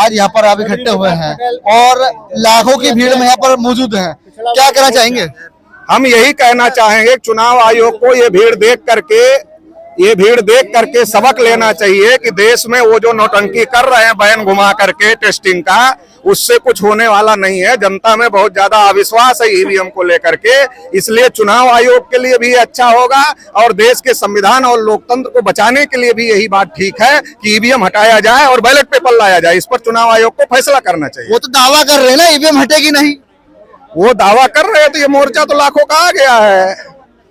आज यहाँ पर आप इकट्ठे हुए हैं और लाखों की भीड़ में यहाँ पर मौजूद हैं, क्या कहना चाहेंगे? हम यही कहना चाहेंगे चुनाव आयोग को ये भीड़ देख करके सबक लेना चाहिए कि देश में वो जो नौटंकी कर रहे हैं बैन घुमा करके टेस्टिंग का, उससे कुछ होने वाला नहीं है। जनता में बहुत ज्यादा अविश्वास है ईवीएम को लेकर के, इसलिए चुनाव आयोग के लिए भी अच्छा होगा और देश के संविधान और लोकतंत्र को बचाने के लिए भी यही बात ठीक है कि ईवीएम हटाया जाए और बैलेट पेपर लाया जाए। इस पर चुनाव आयोग को फैसला करना चाहिए। वो तो दावा कर रहे हैं ना ईवीएम हटेगी नहीं, वो दावा कर रहे थे, ये मोर्चा तो लाखों का आ गया है।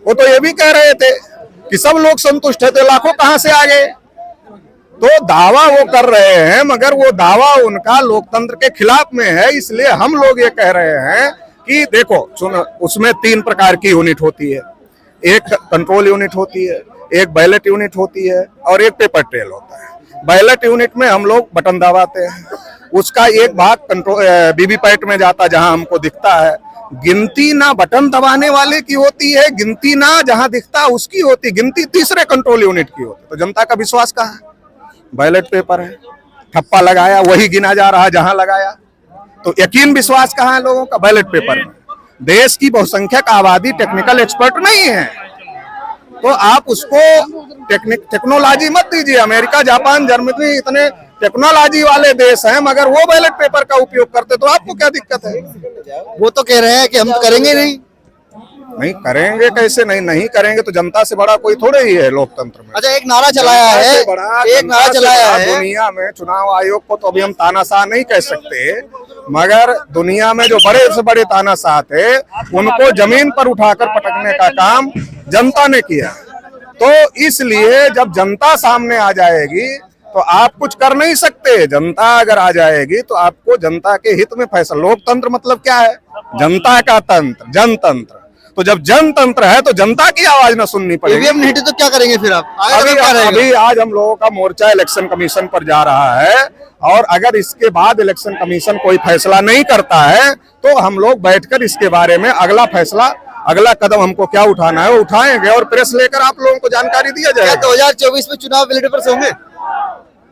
वो तो ये भी कह रहे थे कि सब लोग संतुष्ट है, तो लाखों कहां से आ गए? तो दावा वो कर रहे हैं मगर वो दावा उनका लोकतंत्र के खिलाफ में है। इसलिए हम लोग ये कह रहे हैं कि देखो उसमें 3 प्रकार की यूनिट होती है, एक कंट्रोल यूनिट होती है, एक बैलेट यूनिट होती है और एक पेपर ट्रेल होता है। बैलेट यूनिट में हम लोग बटन दबाते हैं, उसका एक भाग कंट्रोल वीवीपैट में जाता जहां हमको दिखता है। गिनती ना बटन दबाने वाले की होती है, गिनती ना जहां दिखता उसकी होती, गिनती तीसरे कंट्रोल यूनिट की होती। तो जनता का विश्वास कहाँ है? बैलेट पेपर है, ठप्पा लगाया वही गिना जा रहा जहां लगाया, तो यकीन विश्वास कहाँ है लोगों का? बैलेट पेपर में। देश की बहुसंख्यक आबादी टेक्निकल एक्सपर्ट नहीं है, तो आप उसको टेक्नोलॉजी मत दीजिए। अमेरिका, जापान, जर्मनी इतने टेक्नोलॉजी वाले देश हैं मगर वो बैलेट पेपर का उपयोग करते, तो आपको क्या दिक्कत है? वो तो कह रहे हैं कि हम करेंगे नहीं करेंगे कैसे? नहीं करेंगे तो जनता से बड़ा कोई थोड़े ही है लोकतंत्र में। अच्छा, एक नारा चलाया है दुनिया में चुनाव आयोग को तो अभी हम तानाशाह नहीं कह सकते, मगर दुनिया में जो बड़े से बड़े तानाशाह थे उनको जमीन पर उठाकर पटकने का काम जनता ने किया। तो इसलिए जब जनता सामने आ जाएगी तो आप कुछ कर नहीं सकते। जनता अगर आ जाएगी तो आपको जनता के हित में फैसला। लोकतंत्र मतलब क्या है? जनता का तंत्र, जनतंत्र। तो जब जनतंत्र है तो जनता की आवाज न सुननी पड़ेगी। ईवीएम नहीं तो क्या करेंगे फिर आप? अभी आज हम लोगों का मोर्चा इलेक्शन कमीशन पर जा रहा है और अगर इसके बाद इलेक्शन कमीशन कोई फैसला नहीं करता है तो हम लोग बैठकर इसके बारे में अगला कदम हमको क्या उठाना है वो उठाएंगे और प्रेस लेकर आप लोगों को जानकारी दिया जाएगा। 2024 में चुनाव बैलेट पेपर से होंगे?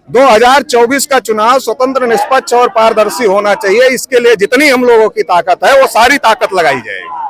2024 का चुनाव स्वतंत्र, निष्पक्ष और पारदर्शी होना चाहिए। इसके लिए जितनी हम लोगों की ताकत है वो सारी ताकत लगाई जाएगी।